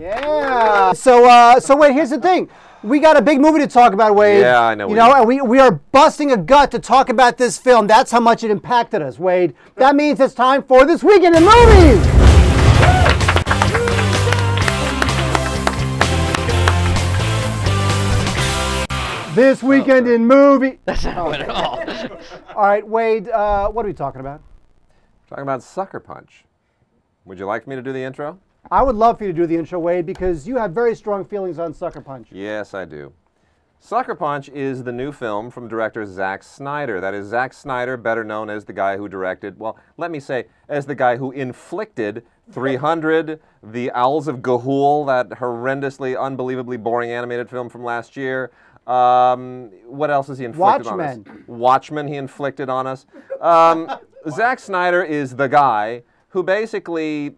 Yeah. So wait, here's the thing. We got a big movie to talk about, Wade. Yeah, I know. You know, and we are busting a gut to talk about this film. That's how much it impacted us, Wade. That means it's time for This Weekend in Movies. This Weekend in Movie. That's not it at all. All right, Wade, what are we talking about? Talking about Sucker Punch. Would you like me to do the intro? I would love for you to do the intro, Wade, because you have very strong feelings on Sucker Punch. Yes, I do. Sucker Punch is the new film from director Zack Snyder. That is Zack Snyder, better known as the guy who directed, well, let me say, as the guy who inflicted 300, The Owls of Ga'Hoole, that horrendously, unbelievably boring animated film from last year. What else has he inflicted on us? Watchmen he inflicted on us. Zack Snyder is the guy who basically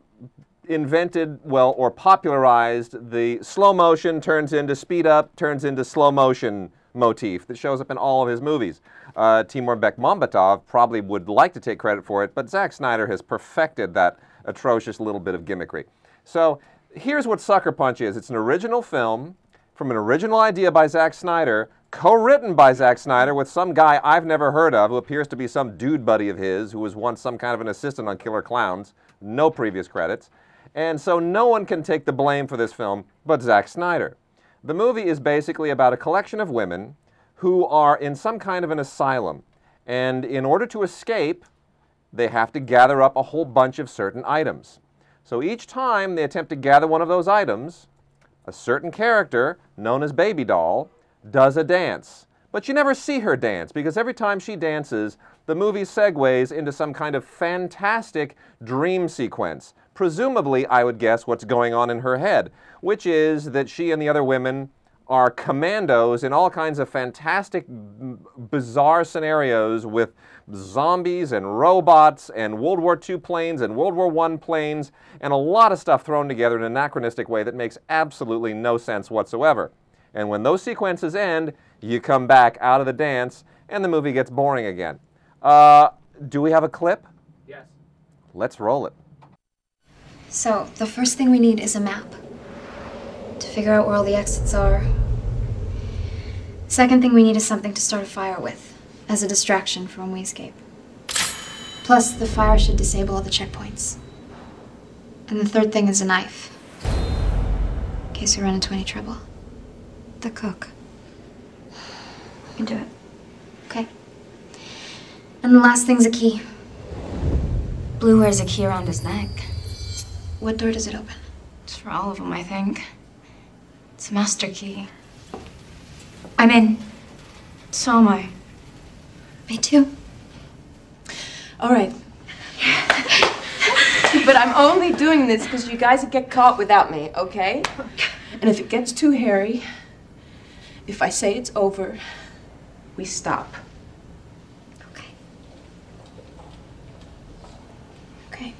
invented, well, or popularized the slow motion turns into speed up, turns into slow motion motif that shows up in all of his movies. Timur Bekmambetov probably would like to take credit for it, but Zack Snyder has perfected that atrocious little bit of gimmickry. So here's what Sucker Punch is. It's an original film from an original idea by Zack Snyder, co-written by Zack Snyder with some guy I've never heard of who appears to be some dude buddy of his who was once some kind of an assistant on Killer Clowns. No previous credits. And so no one can take the blame for this film but Zack Snyder. The movie is basically about a collection of women who are in some kind of an asylum. And in order to escape, they have to gather up a whole bunch of certain items. So each time they attempt to gather one of those items, a certain character, known as Baby Doll, does a dance. But you never see her dance, because every time she dances, the movie segues into some kind of fantastic dream sequence. Presumably, I would guess what's going on in her head, which is that she and the other women are commandos in all kinds of fantastic, bizarre scenarios with zombies and robots and World War II planes and World War I planes and a lot of stuff thrown together in an anachronistic way that makes absolutely no sense whatsoever. And when those sequences end, you come back out of the dance and the movie gets boring again. Do we have a clip? Yes. Let's roll it. So, the first thing we need is a map to figure out where all the exits are. Second thing we need is something to start a fire with, as a distraction for when we escape. Plus, the fire should disable all the checkpoints. And the third thing is a knife, in case we run into any trouble. The cook. We can do it. Okay? And the last thing's a key. Blue wears a key around his neck. What door does it open? It's for all of them, I think. It's a master key. I'm in. So am I. Me too. All right. But I'm only doing this because you guys get caught without me, okay? And if it gets too hairy, if I say it's over, we stop. Okay. Okay.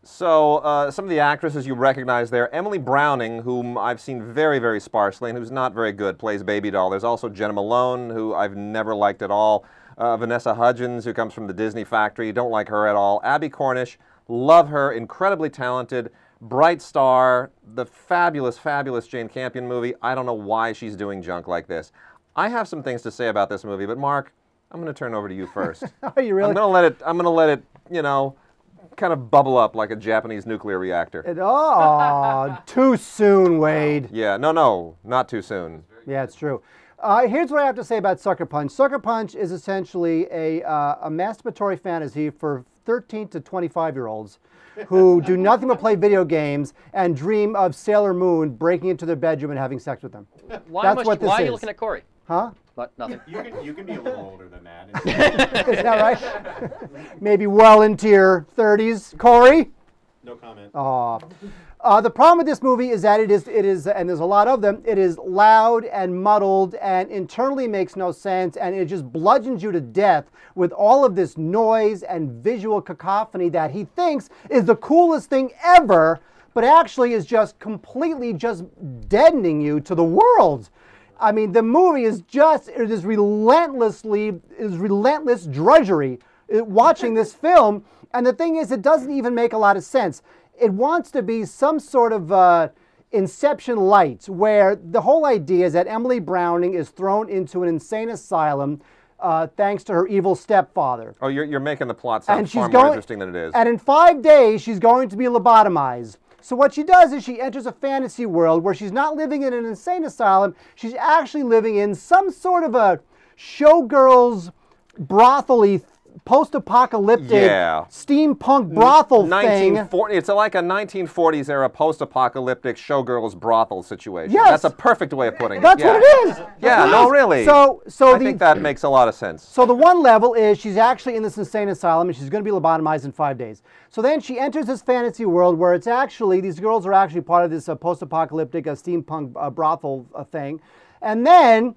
So some of the actresses you recognize there, Emily Browning, whom I've seen very, very sparsely and who's not very good, plays Baby Doll. There's also Jenna Malone, who I've never liked at all. Vanessa Hudgens, who comes from the Disney factory, don't like her at all. Abby Cornish, love her, incredibly talented, bright star, the fabulous, fabulous Jane Campion movie. I don't know why she's doing junk like this. I have some things to say about this movie, but Mark, I'm going to turn over to you first. Are you really? I'm going to let it, you know, kind of bubble up like a Japanese nuclear reactor. Oh, too soon, Wade. Yeah, no, not too soon. Yeah, it's true. Here's what I have to say about Sucker Punch. Sucker Punch is essentially a masturbatory fantasy for 13 to 25-year-olds who do nothing but play video games and dream of Sailor Moon breaking into their bedroom and having sex with them. Why are you looking at Corey? Huh? But nothing. You can be a little older than that. Is that right? Maybe well into your 30s. Corey? No comment. The problem with this movie is that it is, and there's a lot of them, it is loud and muddled and internally makes no sense, and it just bludgeons you to death with all of this noise and visual cacophony that he thinks is the coolest thing ever, but actually is just completely just deadening you to the world. I mean, the movie is just, it is relentless drudgery watching this film. And the thing is, it doesn't even make a lot of sense. It wants to be some sort of Inception Light, where the whole idea is that Emily Browning is thrown into an insane asylum thanks to her evil stepfather. Oh, you're making the plot sound she's far more interesting than it is. And in 5 days, she's going to be lobotomized. So what she does is she enters a fantasy world where she's not living in an insane asylum. She's actually living in some sort of a showgirls brothel-y, post-apocalyptic steampunk brothel thing. It's like a 1940s era post-apocalyptic showgirls brothel situation. Yes. That's a perfect way of putting it. That's what it is. Yeah, no, really. So I think that makes a lot of sense. So the one level is she's actually in this insane asylum and she's going to be lobotomized in 5 days. So then she enters this fantasy world where it's actually, these girls are actually part of this post-apocalyptic steampunk brothel thing. And then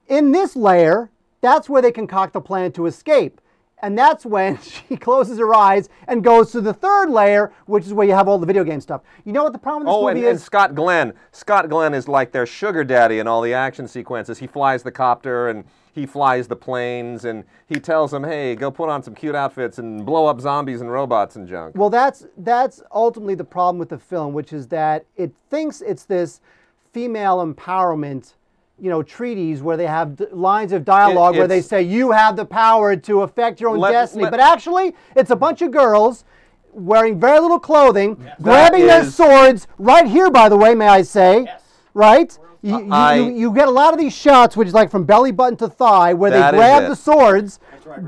in this layer, that's where they concoct the plan to escape. And that's when she closes her eyes and goes to the third layer, which is where you have all the video game stuff. You know what the problem with this movie is? And Scott Glenn. Scott Glenn is like their sugar daddy in all the action sequences. He flies the copter and he flies the planes and he tells them, hey, go put on some cute outfits and blow up zombies and robots and junk. Well, that's ultimately the problem with the film, which is that it thinks it's this female empowerment treaties where they have lines of dialogue where they say you have the power to affect your own destiny. But actually, it's a bunch of girls wearing very little clothing, grabbing their swords right here, by the way, may I say, right? You get a lot of these shots, which is like from belly button to thigh, where they grab the swords,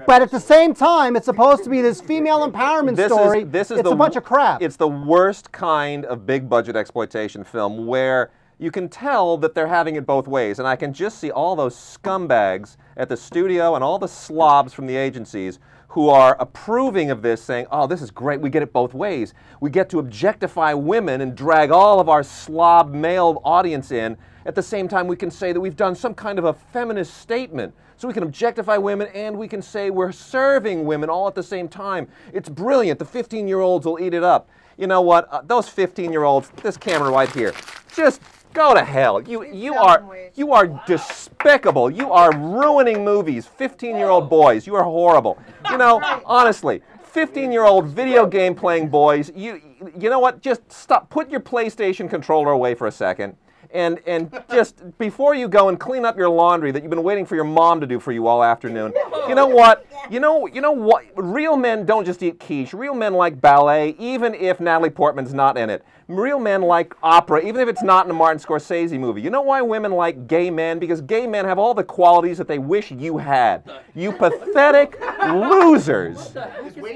but at the same time, it's supposed to be this female empowerment story. It's a bunch of crap. It's the worst kind of big budget exploitation film where you can tell that they're having it both ways, and I can just see all those scumbags at the studio and all the slobs from the agencies who are approving of this, saying, oh, this is great, we get it both ways. We get to objectify women and drag all of our slob male audience in. At the same time, we can say that we've done some kind of a feminist statement. So we can objectify women and we can say we're serving women all at the same time. It's brilliant. The 15-year-olds will eat it up. You know what? Those 15-year-olds, this camera right here, just go to hell. You are despicable. You are ruining movies. 15-year-old boys, you are horrible. Honestly, 15-year-old video game playing boys, you know what? Just stop. Put your PlayStation controller away for a second. And just before you go and clean up your laundry that you've been waiting for your mom to do for you all afternoon, you know what? You know what? Real men don't just eat quiche. Real men like ballet, even if Natalie Portman's not in it. Real men like opera, even if it's not in a Martin Scorsese movie. You know why women like gay men? Because gay men have all the qualities that they wish you had. You pathetic losers.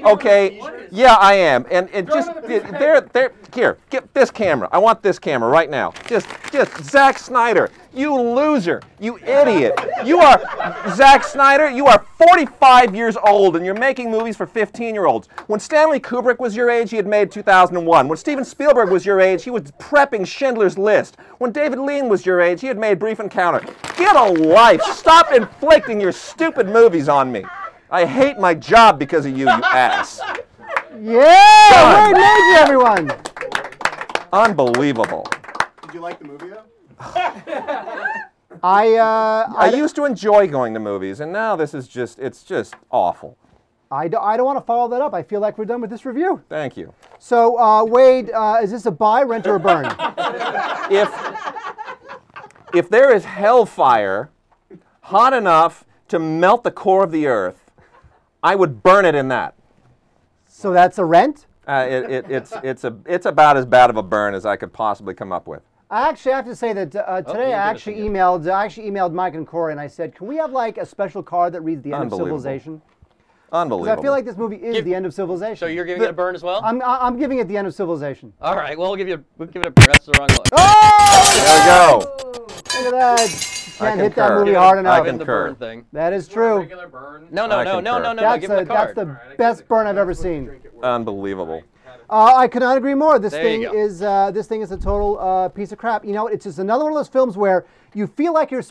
Okay? Yeah, I am. And just here, get this camera. I want this camera right now. Just Zack Snyder, you loser, you idiot. Zack Snyder, you are 45 years old and you're making movies for 15-year-olds. When Stanley Kubrick was your age, he had made 2001. When Steven Spielberg was your age, he was prepping Schindler's List. When David Lean was your age, he had made Brief Encounter. Get a life. Stop inflicting your stupid movies on me. I hate my job because of you, you ass. Yeah! Great movie, everyone! Unbelievable. Did you like the movie, though? I used to enjoy going to movies, and now this is it's just awful. I don't want to follow that up. I feel like we're done with this review. Thank you. So, Wade, is this a buy, rent, or a burn? If there is hellfire hot enough to melt the core of the earth, I would burn it in that. So that's a rent? It's about as bad of a burn as I could possibly come up with. I actually have to say that today I actually emailed Mike and Corey and I said, can we have like a special card that reads The End of Civilization? Unbelievable. Because I feel like this movie is The End of Civilization. So you're giving it a burn as well? I'm giving it The End of Civilization. All right, well, we'll give it a burn. That's the wrong look. Oh! There we go. Look at that. Can't hit that movie hard enough. I concur. That is true. No. Give it a card. That's the best burn I've ever seen. Unbelievable. I could not agree more. This thing is a total piece of crap. You know, it's just another one of those films where you feel like you're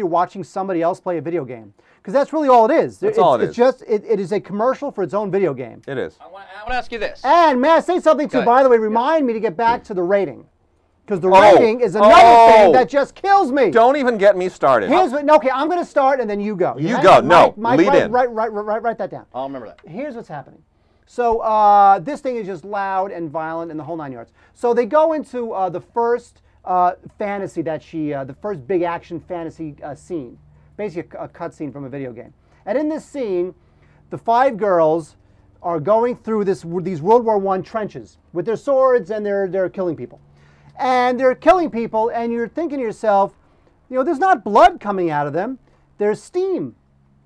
watching somebody else play a video game, because that's really all it is. That's all it is. It's just it is a commercial for its own video game. It is. I want to ask you this. And may I say something too? By the way, remind me to get back to the rating, because the rating is another thing that just kills me. Don't even get me started. Okay, I'm going to start and then you go. You go. No, Mike, lead in. Write that down. I'll remember that. Here's what's happening. So this thing is just loud and violent and the whole 9 yards. So they go into the first fantasy that the first big action fantasy scene, basically a cut scene from a video game. And in this scene, the 5 girls are going through these World War I trenches with their swords, and they're killing people. And they're killing people, and you're thinking to yourself, you know, there's not blood coming out of them. There's steam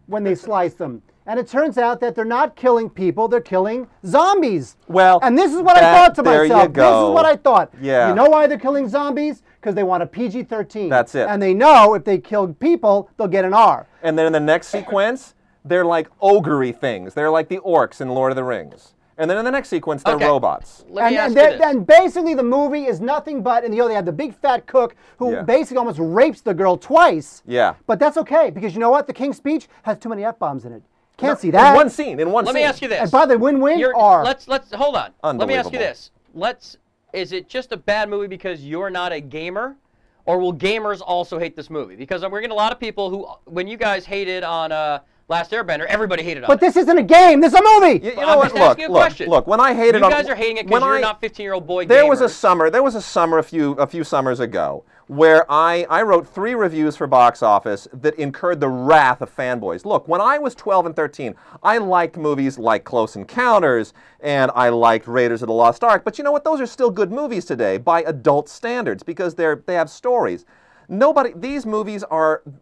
when they slice them. And it turns out that they're not killing people, they're killing zombies. Well, and this is what I thought to myself. There you go. This is what I thought. Yeah. You know why they're killing zombies? Because they want a PG-13. That's it. And they know if they kill people, they'll get an R. And then in the next sequence, they're like ogre-y things. They're like the orcs in Lord of the Rings. And then in the next sequence, they're robots. Let me ask you this. And basically the movie is nothing but, and you know, they have the big fat cook who basically almost rapes the girl twice. Yeah. But that's okay, because you know what? The King's Speech has too many F-bombs in it. Can't see that. In one scene, Let me ask you this. And by the win-win, R. Let's hold on. Let me ask you Unbelievable. this. Is it just a bad movie because you're not a gamer? Or will gamers also hate this movie? Because we're getting a lot of people who, when you guys hated on Last Airbender, everybody hated on it. But this isn't a game. This is a movie. You know what? Look. When I hated you guys are hating it because you're not 15-year-old boy gamers. There was a summer a few summers ago where I wrote 3 reviews for Box Office that incurred the wrath of fanboys. Look, when I was 12 and 13, I liked movies like Close Encounters, and I liked Raiders of the Lost Ark. But you know what? Those are still good movies today by adult standards because they have stories. These movies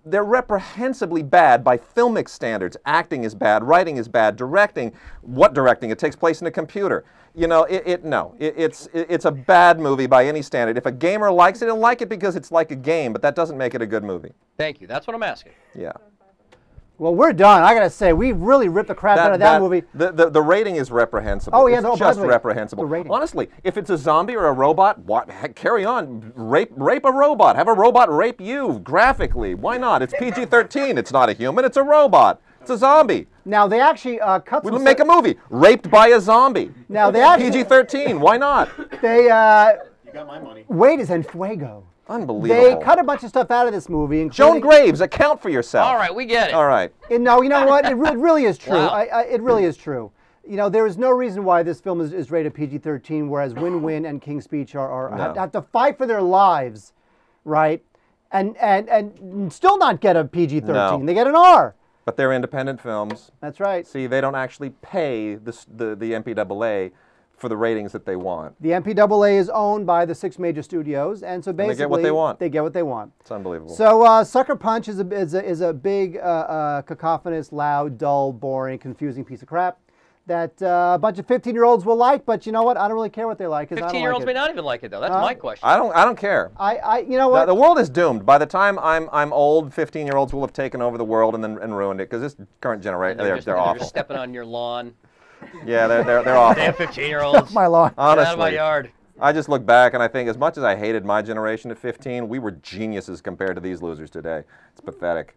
they're reprehensibly bad by filmic standards. Acting is bad, writing is bad, directing, it takes place in a computer. You know, it's a bad movie by any standard. If a gamer likes it, he'll like it because it's like a game, but that doesn't make it a good movie. Thank you. That's what I'm asking. Yeah. Well, we're done. I gotta say, we really ripped the crap out of that movie. The rating is reprehensible. Oh yeah, it's just reprehensible. The rating. Honestly, if it's a zombie or a robot, heck, carry on. Rape a robot. Have a robot rape you graphically. Why not? It's PG-13. It's not a human. It's a robot. It's a zombie. Now they actually cut. We'll make a movie. Raped by a zombie. Now they actually PG-13. Why not? They You got my money. Weight is en fuego. Unbelievable. They cut a bunch of stuff out of this movie. Joan Graves, account for yourself. All right, we get it. All right. No, you know what? It really is true. Wow. It really is true. You know, there is no reason why this film is rated PG-13, whereas Win-Win and King's Speech have to fight for their lives, right? And still not get a PG-13. No. They get an R. But they're independent films. That's right. See, they don't actually pay the MPAA for the ratings that they want. The MPAA is owned by the 6 major studios, and so basically they get what they want. They get what they want. It's unbelievable. So Sucker Punch is a big, cacophonous, loud, dull, boring, confusing piece of crap that a bunch of 15-year-olds will like. But you know what? I don't really care what they like. 15-year-olds may not even like it though. That's my question. I don't care. You know what? The world is doomed. By the time I'm old, 15-year-olds will have taken over the world and ruined it because this current generation they're awful. They're stepping on your lawn. Yeah, they're awful. Damn 15-year-olds. My lawn. Honestly, Get out of my yard. I just look back and I think as much as I hated my generation at 15, we were geniuses compared to these losers today. It's pathetic.